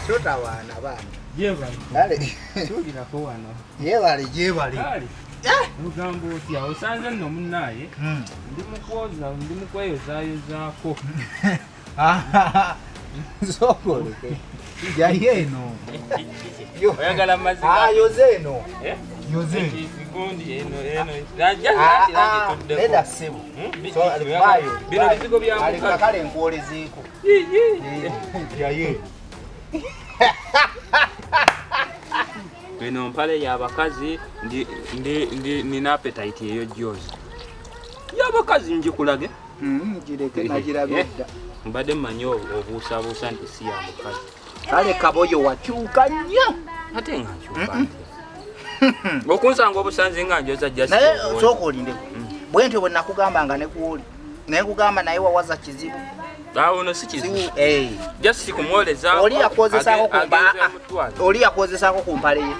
Chota wana bana. Jebali. Dale. Chudi na kwa wana. Jebali. Dale. Lugambo tia osanze no munaye. Ndimukweyozayo zako. Sokoleke. Yayeno. Oyagala maziga. Yozeno. Yoze. Sikundi eno. Raja Leda sebo. So alibayo. Bino bizigo bya alikakale nkwole ziko. Yaye. Bino mpale y'abakazi nina appetite eyo Jozi. Y'abakazi njikulage. Jireke najirabidda. Mbadde mmanyi obuusabuusa nti si ya mukazi. Kale kaboyo wakyuka nnyo. Ate nga nkyuka nti. Okunsanga obusanzi nga njoza just. Naye sooka olindeko. Bwentyo bwe nakugambanga ne kuwuli. Naye kugamba naye wawaza kizibu. Ono si kizibu. Just sikumwoleza. Oli yakozesako ku mpale ye.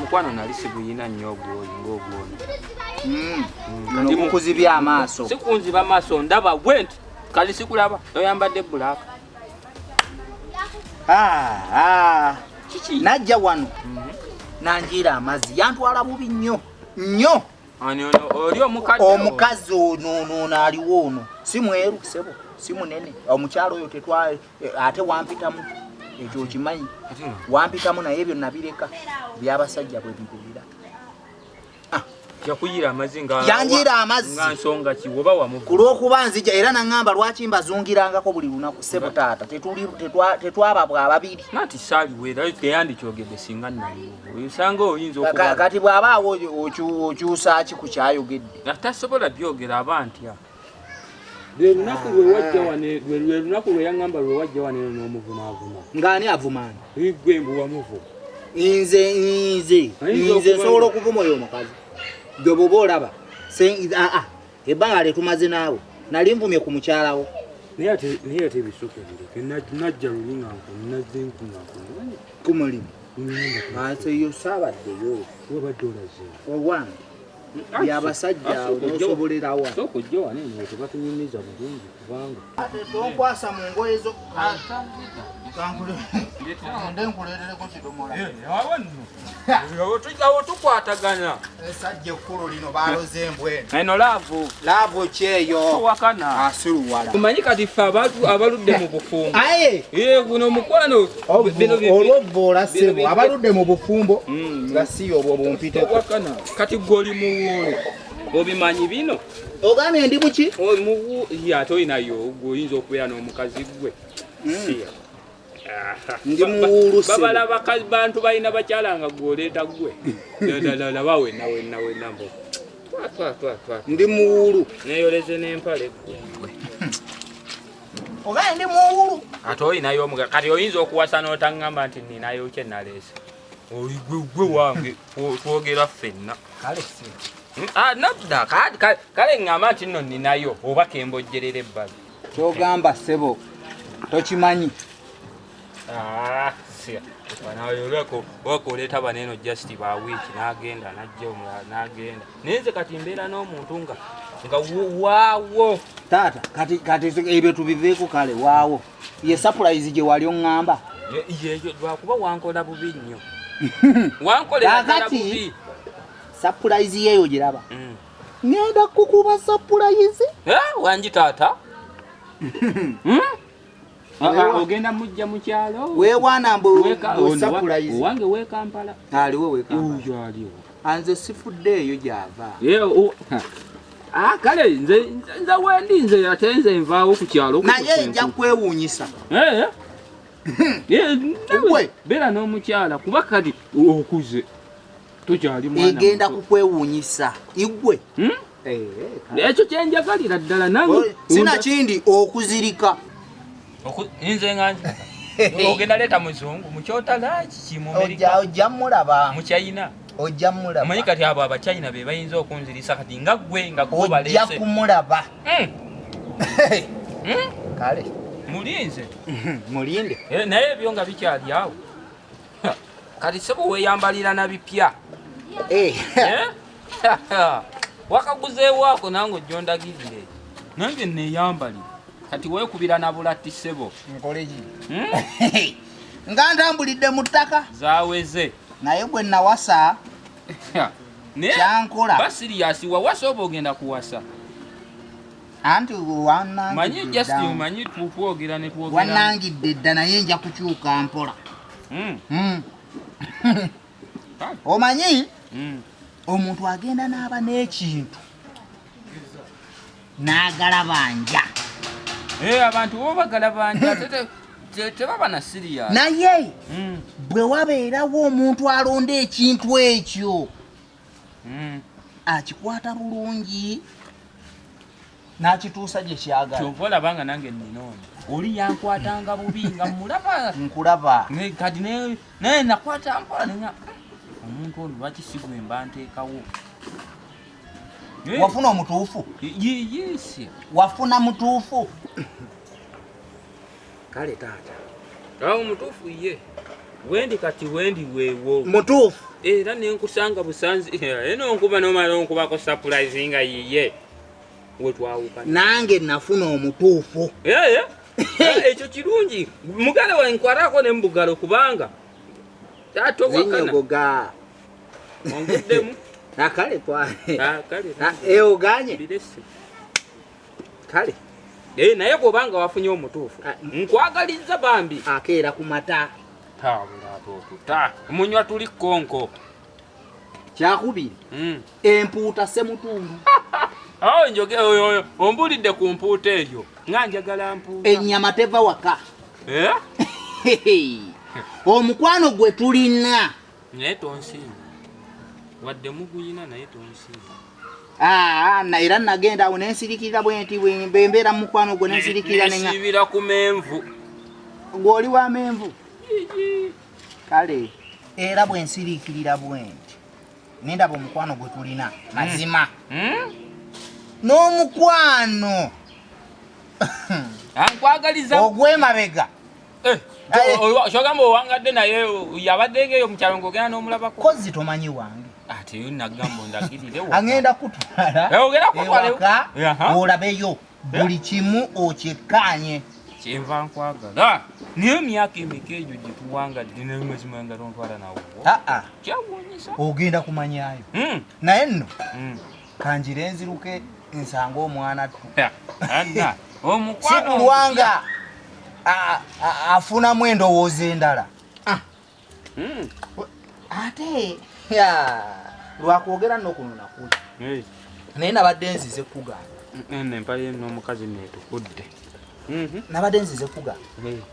Mukwano nali siguyina nnyo ogwoyo ng'ogwono. Ndi mukuzibya amaaso. Sikunziba amaaso ndaba bwenti. Kali sikulaba oyambadde black. Najja wano. Nanjira amazzi yantwala bubi nnyo. Oli omukadde. Omukazi ono aliwo ono. Si mweru sebo. Si munene. Omukyalo oyo ate wampitamu. Ekyo okimanyi. Wampitamu naye ebyo nabireka. Byabasajja bwe bigulira. Yakuyira amazzi nga yanjira amazzi nga nsonga kiwoba wamuvu kulwokuba nzija era nangamba lwaki mbazungirangako buli lunaku sebo taata tetwaba bwababiri nati sali wera yandi kyogedde singa nali usanga oyinza okuba kati bwabaawo okyusa ki ku kyayogedde atasobola byogera abantu ya lwe lunaku lwe wajja wane lwe lunaku lwe yangamba lwe wajja wane n'omuvuma ngani avumani igwe mbu wamuvu nze sobola okuvuma oyo omukazi Dobo olaba ebanga letumaze naawe nali nvumye ku mukyalawo naye ate bisuke najja luninga nazze nkunga ku mulimu ate yo saabaddeyo wabadde olaze owange byabasajja osobolerawa sokujja wane tebatunyumiza bulungi kubanga ate tonkwasa mu ngoye zo ndenkuleerereko kidomola awo tukwataganya esajja ekkulu lino baaloze embwene eno laavu kyeyo wakana asiruwala tumanyi kati ffe abaludde mu bufumbo guno mukwano olwovvoola ssebo abaludde mu bufumbo nga si obwo bumpiteko wakana kati goli muwuulu obimanyi bino ogambye ndi muki ate oyinayo gweoyinza okubeera n'omukazi gwe siya ndi muwuulu babala bakazi bantu balina bakyala nga gwoleeta gwe laba wenna mbo ndi muwuulu neyoleze n'empale gwe ogambye ndi muwuulu ate oyinayo omugazi kati oyinza okuwasa n'otaŋŋamba nti ninayo kye naleese gwe wange twogera ffenna kale nadda kale ŋŋamba nti nno ninayo oba kembojjerera ebbali kyogamba ssebo tokimanyi. Sia. Wako oleta baneno just ba week n'agenda n'ajja omulala n'agenda. Nenze kati mbeera n'omuntu nga waawo. Taata kati ebyo tubiveeko kale waawo. Ye surprise gye wali oŋŋamba. Yeyo lwakuba wankola bubi nnyo. Wankolera ddala bubi. Surprise yeyo giraba. Ngenda kukuba surprise. Wangi taata? Ogenda mujja mu kyalo? Weewaana mbu surprise. Wange we Kampala. Aliwo we Kampala. Uyo aliwo. Anze sifuddeeyo gy'ava. Kale nze wendi nze ate nze nvaawo ku kyalo. Naye nja kwewuunyisa. Beera n'omukyala kuba kati okuze. Tokyali mwana. Egenda kukwewuunyisa. Igwe. Ekyo kyenjagalira ddala nange. Sina kindi okuzirika. Nze nganje. Ogenda leeta muzungu mukyotala kiki mu Amerika. Ojja mulaba. Mu China. Ojja mulaba. Amanyi kati abo Abachina be bayinza okunzirisa kati nga gwe nga kubo balese. Ojja kumulaba. Kale. Mulinze. Mulinde. Naye ebyo nga bikyali awo. Kati sebo weeyambalira na bipya. Wakaguzeewo ako nange ojja ondagirire. Nange neeyambalira. Kati weekubira na bulatti sebo. Nkole ki? Nga ntambulidde mu ttaka. Zaaweze. Naye gwe nawasa. Kyankola. Ba serious wawasa oba ogenda kuwasa? Anti wanangidde. Manyi just manyi twogera ne twogera. Wanangidde dda naye nja kukyuka mpola. Omanyi? Omuntu agenda n'aba n'ekintu. N'agalabanja. Abantu bo bagalabanja tebaba na serious. Naye bwe wabeerawo omuntu alonda ekintu ekyo. Akikwata bulungi. N'akituusa gye kyagala. Kyova olabanga nange nninoona. Oli yankwatanga bubi nga mulaba. Nkulaba. Kati naye nakwata mpola nenya. Omuntu ono lwaki si gwe mba nteekawo? Wafuna omutuufu? Yes. Wafuna mutuufu? Kale taata. Omutuufu ye. Wendi kati wendi weewo. Mutuufu? Era nenkusanga busanzi. Eno nkuba n'omala onkubako surprise nga yiye. Nange nafuna omutuufu. Ekyo kirungi. Mugale wa nkwarako ne mbugalo kubanga. Zinyogoga. Ongeddemu. Kale kwa. Kale. Oganye. Kale. Naye bw'obanga wafunye omutuufu. Nkwagaliza bambi. Akeera ku mata. Munywa tuli konko. Kyakubiri. Empuuta semutundu. Njoge ombulidde ku mpuuta eyo. Nga njagala mpuuta. Ennyama teva waka. Omukwano gwe tulina. Naye tonsiima. Wadde muguyina naye tonsiima. Era nagenda awo nensirikirira bwenti bwembeera mu mukwano gwe nensirikirira nenga. Nesibira ku menvu. Gw'oli wa menvu? Kale. Era bwensirikirira bwenti. Nendaba omukwano gwe tulina. Mazima. N'omukwano. Ankwagaliza. Ogw'emabega. Kyogamba owangadde naye yabadde ngeyo mu kyalo ng'ogenda n'omulabako. Kozi tomanyi wange. Ate yo nagamba ondagirire wa. Agenda kutwala. Ogenda kutwala. Olabeyo. Buli kimu okyekkaanye. Kyenva nkwagala. Niyo myaka emeka egyo gye tuwangadde n'emazima nga tontwala nawo. Kyawuunyisa. Ogenda kumanyaayo. Naye nno kanjire nziruke nsanga omwana tu. Omukwano. Si kulwanga afunamu endowooza endala. Ate lwakwogera nno kuno nakuli. Naye nabadde nzize kugamba. Empale n'omukazi neetukudde. Nabadde nzize kugamba.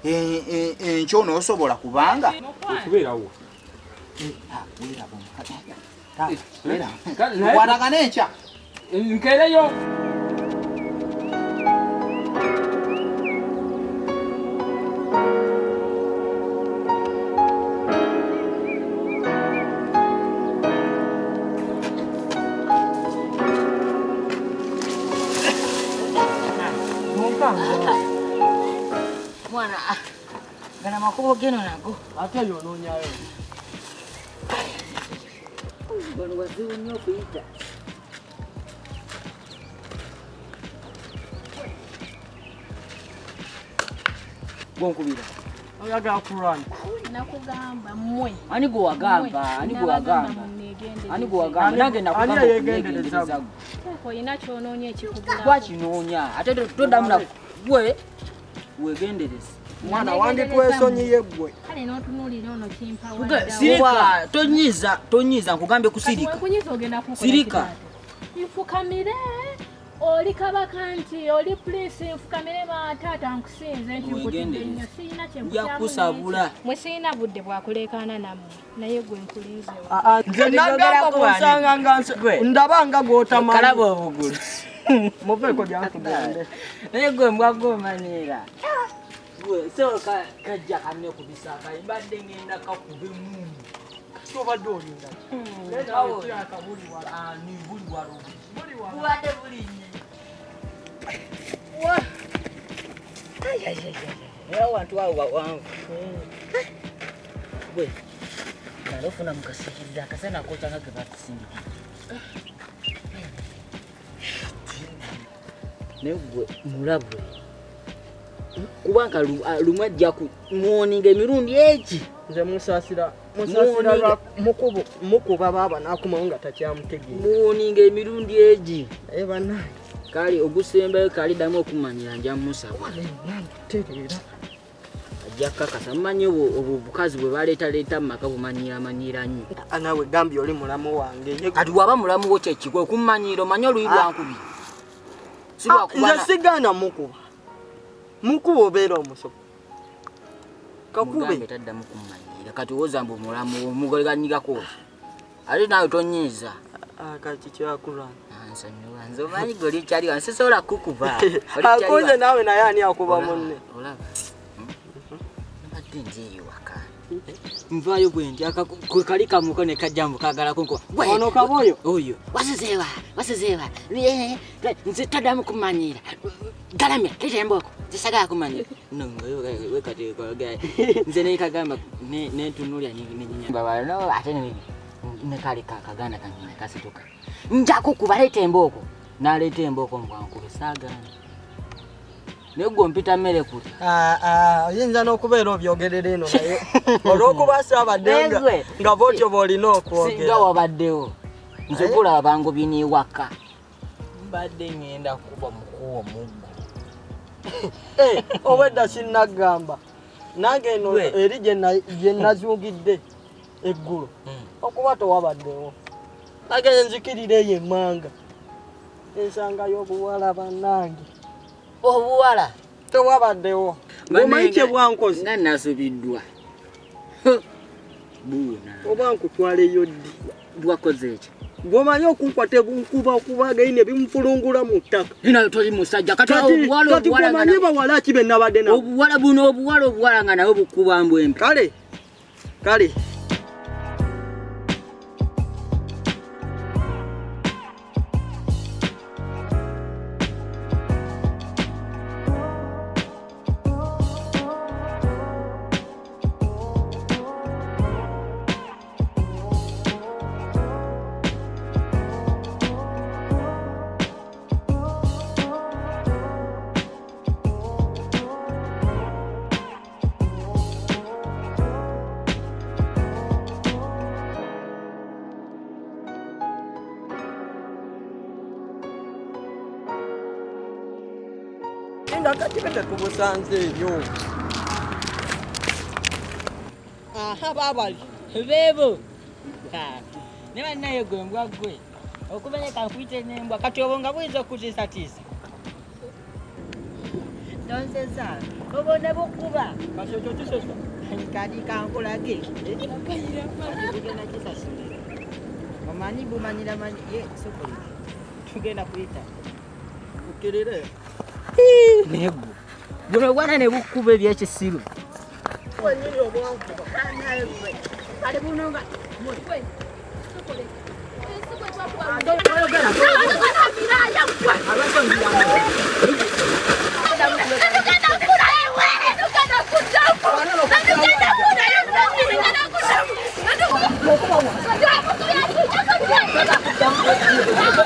Enkyo n'osobola kubanga. Okubeerawo. Kwatagana enkya. Nkereyo. mwana gana makubo geno nago ate yonoonyayo bano wazibu nnyo okuyita gonkubira oyagala kulwana nakugamba mmwe ani gwe wagamba nange nakugendereza olina kyonoonye ekikugula twakinoonya ate toddamu na gwe wegendereza mwana wange twesonyiye ggwe kale n'otunuulira ono kimpa sirika tonyiza nkugambe kusirika sirika nfukamire oli kabaka nti oli pulisi nfukamire taata nkusinze nti nkutidde nnyo sirina kyenkusabula mwe sirina budde bwakuleekaana nammwe naye gwe nkulinze nze nagamba bwonsanga nga ndaba nga gw'otamanyi kalaba obugulu muveeko gyankugende naye gwe mbwagomanira gwe soka kajja kanne kubisaka mbadde ngenda kakube mumu obadde olinda buli walo kubadde bulinye era wantu awo wanvu gwe kale ofuna mukasikiriza akasana kokyanga ge batusindikira naye gwe mulabwe kubanga lumwe ajja muwoninga emirundi eki nze musaasira mukuba baaba n'akomawo nga takyamutegeera muwoninga emirundi egi naye bannange kale ogusembayo kali ddamu okumanyira nja musaba tereera ajja kakasa mumanyi obwo bukazi bwe baleetaleeta mu maka bumanyira nnyo naawe gambye oli mulamu wange kati waba mulamu wo kyekigwe okumanyira omanye oluyi lwankubi nze sigaana mukuba obeera omusobo kakube taddamu kumanyira kati wozambu mulamu omugoleganyigako ate nawe tonyiiza kati kyakulwana nsonyiwa nze omanyi gwe olikyali wa nsisobola kukuba akoze naawe naye ani akuba munne olaba mbadde njeeyo waka nvaayo bwe nti kali kamuko ne kajjambu kagalako ono kaboyo oyo wasizeewa nze taddamu kumanyira galamya leeta emboko zisagala kumanyira nze nekagamba nentunulya nenyamba ate nekali kakaganda kanyina kasituka njako kuba leeta emboko naleeta emboko mbwankube saagana naye gwe mpita mmere kuli oyinza n'okubeera obyogerera eno naye olw'okuba saabadde nga bwotyo bw'olina okwogera singa wabaddewo nze kulaba bangobi niwaka mbadde ngenda kuba mukuwa omuggo obwedda sinnagamba nange eno eri gye nazungidde eggulo okuba tewabaddewo nageye nzikirira eyo emmanga ensangayo obuwala bannange obuwala tewabaddewo omanyi kye bwankozi nga nasubiddwa buuna oba nkutwaleyo ddi bwakoze ekyo bw'omanyi okunkwata ebunkuba okubaga ine bimufulungula mu ttaka naye toli musajja kati bw'omanyi bawala ki be nabadde nabo obuwala buno obuwala nga nawe bukuba mbwembi kale akatibete tubusanze ebyo baabali beebo ne bannaye gwe mbwa gwe okumenyeka nkuyite n'embwa kati obwo nga buyinza okutiisatiisa tonsesa obone bukuba kati ekyo kisesa kadi kankulage tugenda kisasule omanyi bumanyira manyi ye sokoli tugenda kuyita ukirire nego buno bwana ne bukuba ebyekisiru wenyini obwankuba kale buno nga mwe sokole What